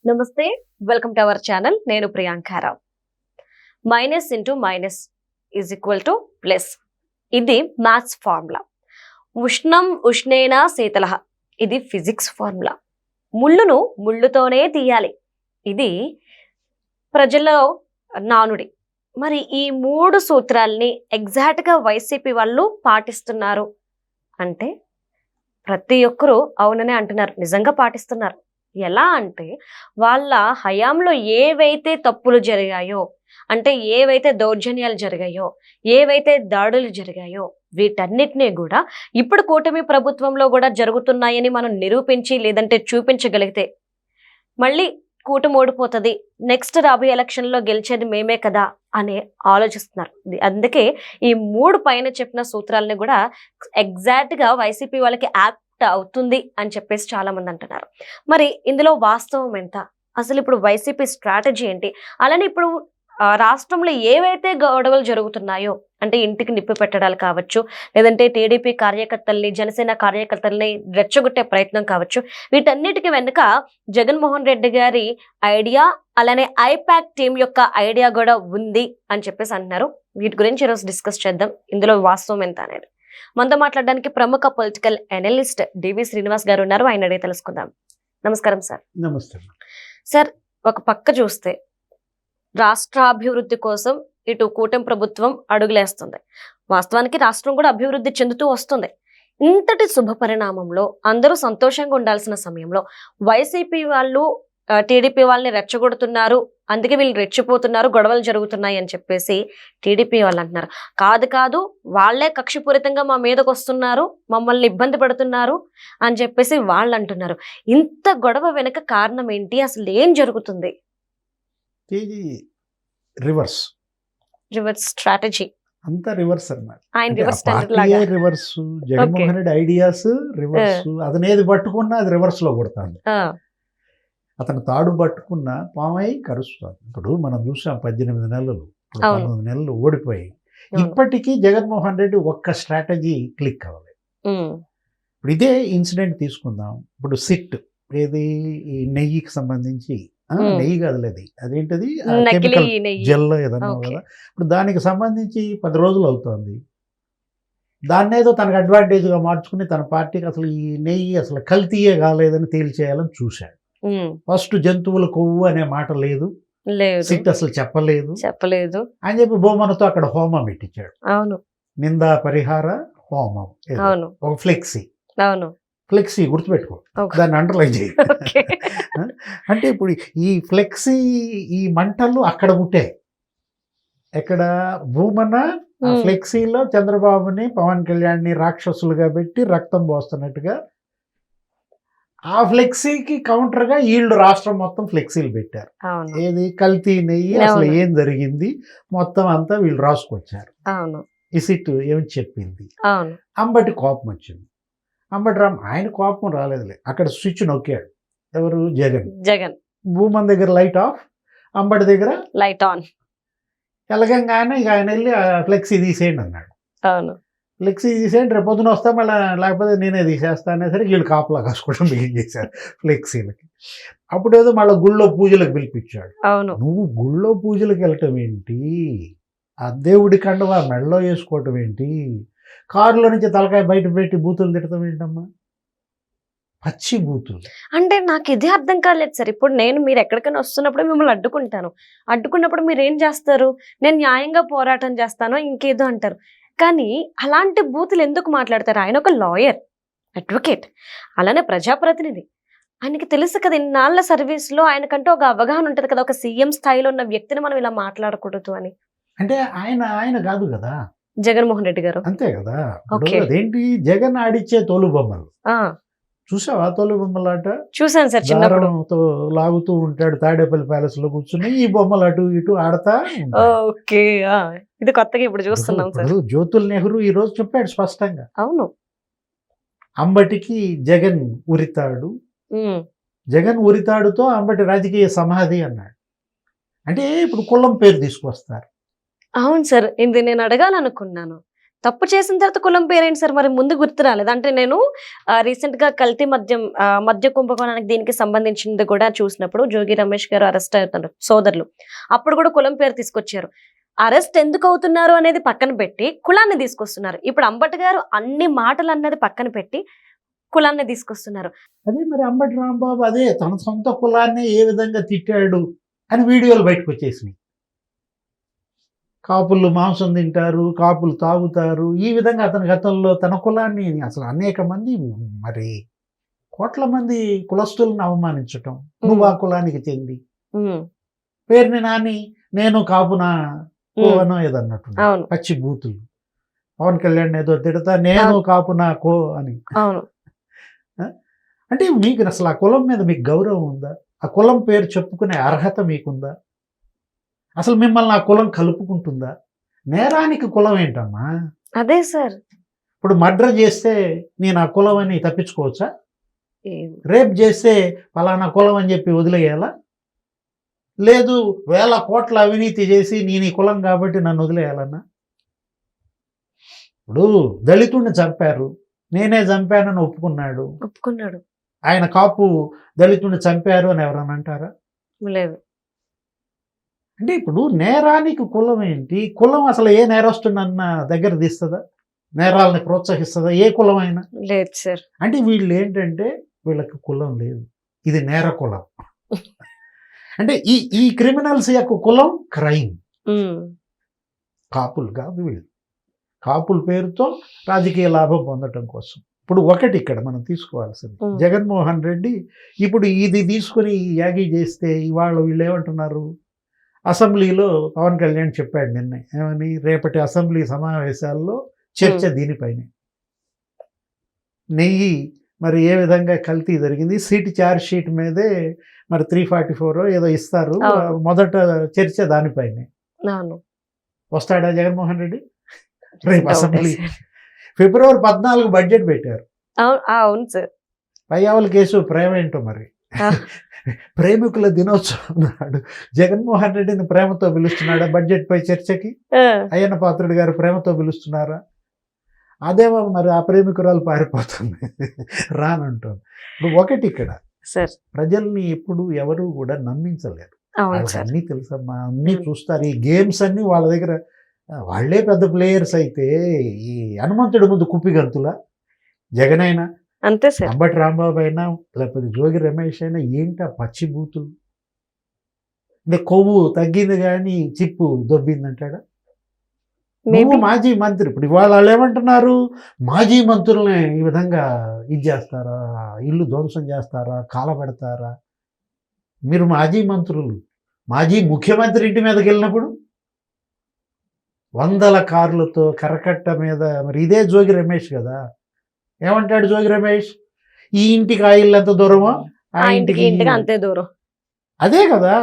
నమస్తే, welcome to our channel. నేను Priyanka Rao. Minus into minus is equal to plus. ఇది maths formula. ఉష్ణం ఉష్ణేన శీతలః, ఇది ఫిజిక్స్ ఫార్ములా. ముళ్ళును ముళ్ళుతోనే తీయాలి, ఇది ప్రజల్లో నానుడి. మరి ఈ మూడు సూత్రాల్ని ఎగ్జాక్ట్గా వైసీపీ వాళ్ళు పాటిస్తున్నారు అంటే ప్రతి ఒక్కరూ అవుననే అంటున్నారు. నిజంగా పాటిస్తున్నారు. ఎలా అంటే వాళ్ళ హయాంలో ఏవైతే తప్పులు జరిగాయో, అంటే ఏవైతే దౌర్జన్యాలు జరిగాయో, ఏవైతే దాడులు జరిగాయో, వీటన్నిటినీ కూడా ఇప్పుడు కూటమి ప్రభుత్వంలో కూడా జరుగుతున్నాయని మనం నిరూపించి లేదంటే చూపించగలిగితే మళ్ళీ కూటమి ఓడిపోతుంది, నెక్స్ట్ రాబోయే ఎలక్షన్లో గెలిచేది మేమే కదా అని ఆలోచిస్తున్నారు. అందుకే ఈ మూడు పైన చెప్పిన సూత్రాలని కూడా ఎగ్జాక్ట్గా వైసీపీ వాళ్ళకి యాప్ట్ అవుతుంది అని చెప్పేసి చాలా మంది అంటున్నారు. మరి ఇందులో వాస్తవం ఎంత? అసలు ఇప్పుడు వైసీపీ స్ట్రాటజీ ఏంటి? అలానే ఇప్పుడు రాష్ట్రంలో ఏవైతే గొడవలు జరుగుతున్నాయో, అంటే ఇంటికి నిప్పు పెట్టడాలు కావచ్చు, లేదంటే టీడీపీ కార్యకర్తల్ని, జనసేన కార్యకర్తల్ని రెచ్చగొట్టే ప్రయత్నం కావచ్చు, వీటన్నిటికీ వెనుక జగన్మోహన్ రెడ్డి గారి ఐడియా, అలానే ఐపాక్ టీం యొక్క ఐడియా కూడా ఉంది అని చెప్పేసి అంటున్నారు. వీటి గురించి ఈరోజు డిస్కస్ చేద్దాం. ఇందులో వాస్తవం ఎంత అనేది. మనతో మాట్లాడడానికి ప్రముఖ పొలిటికల్ అనలిస్ట్ డివి శ్రీనివాస్ గారు ఉన్నారు. ఆయన అడిగి తెలుసుకుందాం. నమస్కారం సార్. నమస్తే సార్. ఒక పక్క చూస్తే రాష్ట్రాభివృద్ధి కోసం ఇటు కూటమి ప్రభుత్వం అడుగులేస్తుంది. వాస్తవానికి రాష్ట్రం కూడా అభివృద్ధి చెందుతూ వస్తుంది. ఇంతటి శుభ పరిణామంలో అందరూ సంతోషంగా ఉండాల్సిన సమయంలో వైసీపీ వాళ్ళు టీడీపీ వాళ్ళని రెచ్చగొడుతున్నారు, అందుకే వీళ్ళు రెచ్చిపోతున్నారు, గొడవలు జరుగుతున్నాయి అని చెప్పేసి టీడీపీ వాళ్ళు అంటున్నారు. కాదు కాదు, వాళ్లే కక్షపూరితంగా మా మీదకి వస్తున్నారు, మమ్మల్ని ఇబ్బంది పడుతున్నారు అని చెప్పేసి వాళ్ళు అంటున్నారు. ఇంత గొడవ వెనుక కారణం ఏంటి? అసలు ఏం జరుగుతుంది? ఇది రివర్స్ స్ట్రాటజీ అంతా రివర్స్ అన్నమాట. Reverse Jaganmohan Reddy ideas reverse. అతనేది పట్టుకున్నా అది రివర్స్ లో కొడుతుంది. అతను తాడు పట్టుకున్న పామై కరుస్తుంది. ఇప్పుడు మనం చూసాం 18 నెలలు 19 నెలలు ఓడిపోయి ఇప్పటికీ జగన్మోహన్ రెడ్డి ఒక్క స్ట్రాటజీ క్లిక్ అవ్వలేదు. ఇప్పుడు ఇదే ఇన్సిడెంట్ తీసుకుందాం. ఇప్పుడు సిట్ ఏది ఈ నెయ్యికి సంబంధించి, నెయ్యి కదలేదు, అదేంటది జెల్ ఏదన్నా కదా, ఇప్పుడు దానికి సంబంధించి 10 రోజులు అవుతుంది. దాన్నేదో తనకు అడ్వాంటేజ్గా మార్చుకుని తన పార్టీకి అసలు ఈ నెయ్యి అసలు కల్తీయే కాలేదని తేల్చేయాలని చూశాడు. ఫస్ట్ జంతువుల కొవ్వు అనే మాట లేదు, సిట్ అసలు చెప్పలేదు అని చెప్పి బొమ్మనతో అక్కడ హోమం పెట్టించాడు. అవును, నిందా పరిహార హోమం, ఒక ఫ్లెక్సీ గుర్తుపెట్టుకో, దాన్ని అండర్లైన్ చేయి. అంటే ఇప్పుడు ఈ ఫ్లెక్సీ ఈ మంటలు అక్కడ పుట్టాయి. ఎక్కడ భూమన ఫ్లెక్సీలో చంద్రబాబుని పవన్ కళ్యాణ్ని రాక్షసులుగా పెట్టి రక్తం పోస్తున్నట్టుగా, ఆ ఫ్లెక్సీకి కౌంటర్గా వీళ్ళు రాష్ట్రం మొత్తం ఫ్లెక్సీలు పెట్టారు. ఏది కల్తీ నెయ్యి అసలు ఏం జరిగింది మొత్తం అంతా వీళ్ళు రాసుకొచ్చారు. ఈ సిట్ ఏమి చెప్పింది. అంబటి కోపం వచ్చింది. అంబటి రామ్ ఆయన కోపం రాలేదులే, అక్కడ స్విచ్ నొక్కాడు. ఎవరు? జగన్. భూమన్ దగ్గర లైట్ ఆఫ్, అంబటి దగ్గర లైట్ ఆన్. ఎలగంగానే ఇక ఆయన వెళ్ళి ఫ్లెక్సీ తీసేయండి అన్నాడు. ఫ్లెక్సీ తీసేయండి, రేపు పొద్దున వస్తా మళ్ళీ, లేకపోతే నేనే తీసేస్తా అనేసరికి వీళ్ళు కాపలా కాసుకోవడం బిగిన్ చేశారు ఫ్లెక్సీలకి. అప్పుడు ఏదో మళ్ళీ గుళ్ళో పూజలకు పిలిపించాడు. నువ్వు గుళ్ళో పూజలకు వెళ్ళటం ఏంటి? ఆ దేవుడి కండువా మెడలో వేసుకోవటం ఏంటి? కారులో నుంచి తలకాయ బయట పెట్టి బూతులు తిడతాం ఏంటమ్మా? పచ్చి బూతులు. అంటే నాకు ఇదే అర్థం కాలేదు సార్. ఇప్పుడు మీరు ఎక్కడికైనా వస్తున్నప్పుడు మిమ్మల్ని అడ్డుకుంటాను, అడ్డుకున్నప్పుడు మీరు ఏం చేస్తారు? నేను న్యాయంగా పోరాటం చేస్తాను ఇంకేదో అంటారు. కానీ అలాంటి బూతులు ఎందుకు మాట్లాడతారు? ఆయన ఒక లాయర్, అడ్వకేట్, అలానే ప్రజాప్రతినిధి. ఆయనకి తెలుసు కదా, ఇన్నాళ్ళ సర్వీస్లో ఆయనకంటూ ఒక అవగాహన ఉంటుంది కదా, ఒక సీఎం స్థాయిలో ఉన్న వ్యక్తిని మనం ఇలా మాట్లాడకూడదు అని. అంటే ఆయన కాదు కదా జగన్మోహన్ రెడ్డి గారు, అంతే కదా. అదేంటి జగన్ ఆడిచ్చే తోలు బొమ్మలు చూసావా? తోలు బొమ్మలాట చూసాను సార్. చిన్నతో లాగుతూ ఉంటాడు తాడేపల్లి ప్యాలెస్ లో కూర్చుని, ఈ బొమ్మలు అటు ఇటు ఆడతా. ఓకే, ఇది కొత్తగా ఇప్పుడు చూస్తున్నాం సార్. జ్యోతుల్ నెహ్రూ ఈ రోజు చెప్పాడు స్పష్టంగా. అవును, అంబటికి జగన్ ఉరితాడు, జగన్ ఉరితాడుతో అంబటి రాజకీయ సమాధి అన్నాడు. అంటే ఇప్పుడు కులం పేరు తీసుకొస్తారు. అవును సార్, ఇది నేను అడగాలనుకున్నాను. తప్పు చేసిన తర్వాత కులం పేరేంటి సార్ మరి ముందు గుర్తు రాలేదు అంటే నేను రీసెంట్ గా కల్తీ మద్య కుంభకోణానికి దీనికి సంబంధించింది కూడా చూసినప్పుడు జోగి రమేష్ గారు అరెస్ట్ అవుతున్నారు సోదరులు అప్పుడు కూడా కులం పేరు తీసుకొచ్చారు అరెస్ట్ ఎందుకు అవుతున్నారు అనేది పక్కన పెట్టి కులాన్ని తీసుకొస్తున్నారు ఇప్పుడు అంబటి గారు అన్ని మాటలు అన్నది పక్కన పెట్టి కులాన్ని తీసుకొస్తున్నారు అదే మరి అంబటి రాంబాబు అదే తన సొంత కులాన్ని ఏ విధంగా తిట్టాడు అని వీడియోలు బయటకు వచ్చేసినాయి. కాపులు మాంసం తింటారు, కాపులు తాగుతారు, ఈ విధంగా అతని గతంలో తన కులాన్ని అసలు అనేక మంది మరి కోట్ల మంది కులస్తులను అవమానించటం, నువ్వు ఆ కులానికి చెంది పేరుని నాని నేను కాపునా కోనో ఏదన్నట్టు పచ్చి బూతులు. పవన్ కళ్యాణ్ ఏదో తిడతా నేను కాపునా కో అని. అంటే మీకు అసలు ఆ కులం మీద మీకు గౌరవం ఉందా? ఆ కులం పేరు చెప్పుకునే అర్హత మీకుందా? అసలు మిమ్మల్ని ఆ కులం కలుపుకుంటుందా? నేరానికి కులం ఏంటమ్మా? అదే సార్. ఇప్పుడు మర్డర్ చేస్తే నేను ఆ కులం అని తప్పించుకోవచ్చా? రేప్ చేస్తే ఫలానా కులం అని చెప్పి వదిలేయాలా? లేదు వేల కోట్ల అవినీతి చేసి నేను ఈ కులం కాబట్టి నన్ను వదిలేయాలన్నా? ఇప్పుడు దళితుడిని చంపారు, నేనే చంపానని ఒప్పుకున్నాడు. ఆయన కాపు దళితుడిని చంపారు అని ఎవరన్నా అంటారా? లేదు. అంటే ఇప్పుడు నేరానికి కులం ఏంటి? కులం అసలు ఏ నేరస్తున్న దగ్గర తీస్తుందా? నేరాలని ప్రోత్సహిస్తుందా ఏ కులం అయినా? లేదు సార్. అంటే వీళ్ళు ఏంటంటే వీళ్ళకి కులం లేదు, ఇది నేర కులం. అంటే ఈ క్రిమినల్స్ యొక్క కులం క్రైమ్. కాపులు కాదు వీళ్ళు, కాపుల పేరుతో రాజకీయ లాభం పొందటం కోసం. ఇప్పుడు ఒకటి ఇక్కడ మనం తీసుకోవాల్సింది, జగన్మోహన్ రెడ్డి ఇప్పుడు ఇది తీసుకుని యాగి చేస్తే ఇవాళ వీళ్ళు ఏమంటున్నారు? అసెంబ్లీలో పవన్ కళ్యాణ్ చెప్పాడు నిన్న ఏమని, రేపటి అసెంబ్లీ సమావేశాల్లో చర్చ దీనిపైనే. నెయ్యి మరి ఏ విధంగా కల్తీ జరిగింది, సీట్ ఛార్జ్ షీట్ మీదే మరి 344 ఏదో ఇస్తారు, మొదట చర్చ దానిపైనే. వస్తాడా జగన్మోహన్ రెడ్డి రేపు అసెంబ్లీ? ఫిబ్రవరి 14 బడ్జెట్ పెట్టారు. అవును సార్. పయ్యావుల కేసు ప్రేమ ఏంటో మరి. ప్రేమికుల దినోత్సవం నాడు జగన్మోహన్ రెడ్డిని ప్రేమతో పిలుస్తున్నాడా బడ్జెట్ పై చర్చకి? అయ్యన్న పాత్రుడు గారు ప్రేమతో పిలుస్తున్నారా? అదేమో మరి ఆ ప్రేమికురాలు పారిపోతుంది, రానంటుంది. ఇప్పుడు ఒకటి ఇక్కడ ప్రజల్ని ఎప్పుడు ఎవరు కూడా నమ్మించలేరు. అన్నీ తెలుసమ్మా, అన్నీ చూస్తారు. ఈ గేమ్స్ అన్ని వాళ్ళ దగ్గర, వాళ్ళే పెద్ద ప్లేయర్స్ అయితే ఈ హనుమంతుడి ముందు కుప్పిగంతులా? జగన్ అయినా అంతే సార్, అంబటి రాంబాబు అయినా లేకపోతే జోగి రమేష్ అయినా ఏంటా పచ్చి బూతులు? అంటే కొవ్వు తగ్గింది కానీ చిప్పు దొబ్బిందంటాడా? నువ్వు మాజీ మంత్రి, ఇప్పుడు ఇవాళ వాళ్ళు ఏమంటున్నారు, మాజీ మంత్రుల్ని ఈ విధంగా ఇది చేస్తారా, ఇల్లు ధ్వంసం చేస్తారా, కాలబెడతారా? మీరు మాజీ మంత్రులు, మాజీ ముఖ్యమంత్రి ఇంటి మీదకి వెళ్ళినప్పుడు 100 కార్లతో కరకట్ట మీద, మరి ఇదే జోగి రమేష్ కదా, ఏమంటాడు జోగి రమేష్? ఈ ఇంటికి ఆ ఇల్లు ఎంత దూరమో ఆ ఇంటికి అంతే దూరం. అదే కదా,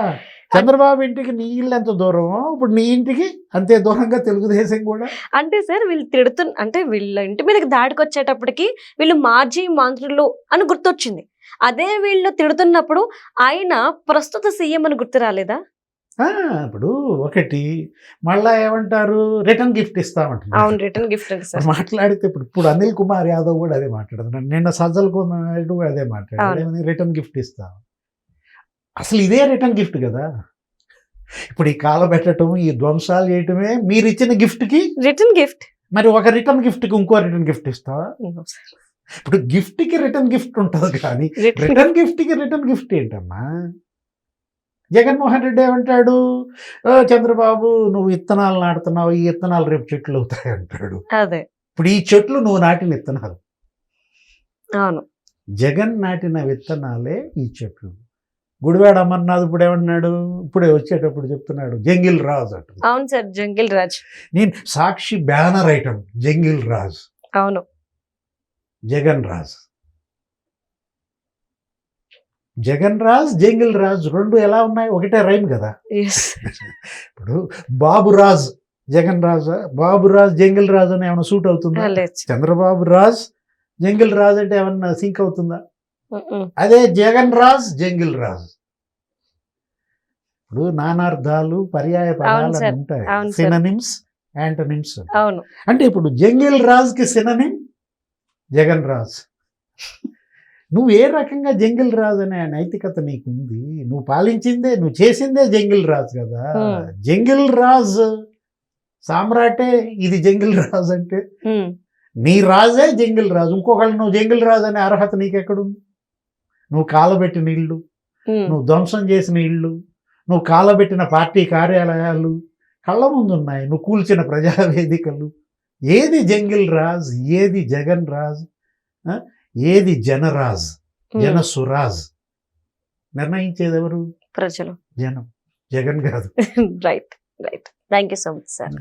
చంద్రబాబు ఇంటికి నీ ఇల్లు ఎంత దూరమో ఇప్పుడు నీ ఇంటికి అంతే దూరంగా తెలుగుదేశం కూడా. అంటే సార్ వీళ్ళు అంటే వీళ్ళ ఇంటి మీదకి దాడికి వచ్చేటప్పటికి వీళ్ళు మాజీ మంత్రులు అని గుర్తొచ్చింది. అదే వీళ్ళు తిడుతున్నప్పుడు ఆయన ప్రస్తుత సీఎం అని గుర్తు రాలేదా? ఇప్పుడు ఒకటి మళ్ళా ఏమంటారు, రిటర్న్ గిఫ్ట్ ఇస్తామంటారు. అవును, రిటర్న్ గిఫ్ట్ మాట్లాడితే ఇప్పుడు అనిల్ కుమార్ యాదవ్ కూడా అదే మాట్లాడుతున్నాడు, నిన్న సజ్జల కుమార్ కూడా అదే మాట్లాడారు, రిటర్న్ గిఫ్ట్ ఇస్తాం. అసలు ఇదే రిటర్న్ గిఫ్ట్ కదా. ఇప్పుడు ఈ కాలబెట్టడం, ఈ ధ్వంసాలు చేయటమే మీరు ఇచ్చిన గిఫ్ట్కి రిటర్న్ గిఫ్ట్. మరి ఒక రిటర్న్ గిఫ్ట్కి ఇంకో రిటర్న్ గిఫ్ట్ ఇస్తావా? ఇప్పుడు గిఫ్ట్కి రిటర్న్ గిఫ్ట్ ఉంటుంది కానీ రిటర్న్ గిఫ్ట్కి రిటర్న్ గిఫ్ట్ ఏంటమ్మా? జగన్మోహన్ రెడ్డి ఏమంటాడు, చంద్రబాబు నువ్వు విత్తనాలు నాటుతున్నావు, ఈ విత్తనాలు రేపు చెట్లు అవుతాయి అంటాడు. అదే ఇప్పుడు ఈ చెట్లు నువ్వు నాటిన విత్తనాలు. అవును, జగన్ నాటిన విత్తనాలే ఈ చెట్లు. గుడివాడ అమర్నాథ్ ఇప్పుడు ఏమన్నాడు, ఇప్పుడే వచ్చేటప్పుడు చెప్తున్నాడు జంగిల్ రాజ్ అంట. అవును సార్, జంగిల్ రాజ్. నేను సాక్షి బ్యానర్ ఐటమ్ జంగిల్ రాజ్. అవును, జగన్ రాజ్. జగన్ రాజ్ జంగిల్ రాజ్ రెండు ఎలా ఉన్నాయి? ఒకటే రైమ్ కదా. ఇప్పుడు బాబు రాజ్ జగన్ రాజ్, బాబు రాజ్ జంగిల్ రాజ్ అని ఏమైనా సూట్ అవుతుందా? చంద్రబాబు రాజ్ జంగిల్ రాజ్ అంటే ఏమన్నా సింక్ అవుతుందా? అదే జగన్ రాజ్ జంగిల్ రాజ్. ఇప్పుడు నానార్థాలు పర్యాయ పదాలు ఉంటాయి, సినోనిమ్స్ యాంటనిమ్స్. అవును. అంటే ఇప్పుడు జంగిల్ రాజ్కి సిననిమ్ జగన్ రాజ్. నువ్వు ఏ రకంగా జంగిల్ రాజ్ అనే నైతికత నీకుంది? నువ్వు పాలించిందే, నువ్వు చేసిందే జంగిల్ రాజ్ కదా. జంగిల్ రాజ్ సామ్రాటే ఇది జంగిల్ రాజ్ అంటే నీ రాజే జంగిల్ రాజు. ఇంకొకళ్ళు నువ్వు జంగిల్ రాజు అనే అర్హత నీకెక్కడుంది? నువ్వు కాలబెట్టిన ఇళ్ళు, నువ్వు ధ్వంసం చేసిన ఇళ్ళు, నువ్వు కాలబెట్టిన పార్టీ కార్యాలయాలు కళ్ళ ముందు ఉన్నాయి, నువ్వు కూల్చిన ప్రజావేదికలు. ఏది జంగిల్ రాజ్, ఏది జగన్ రాజ్, ఏది జనరాజ్, జనసురాజ్? నిర్ణయించేది ఎవరు? ప్రజలు, జనం, జగన్ కాదు. Right right. Thank you so much sir.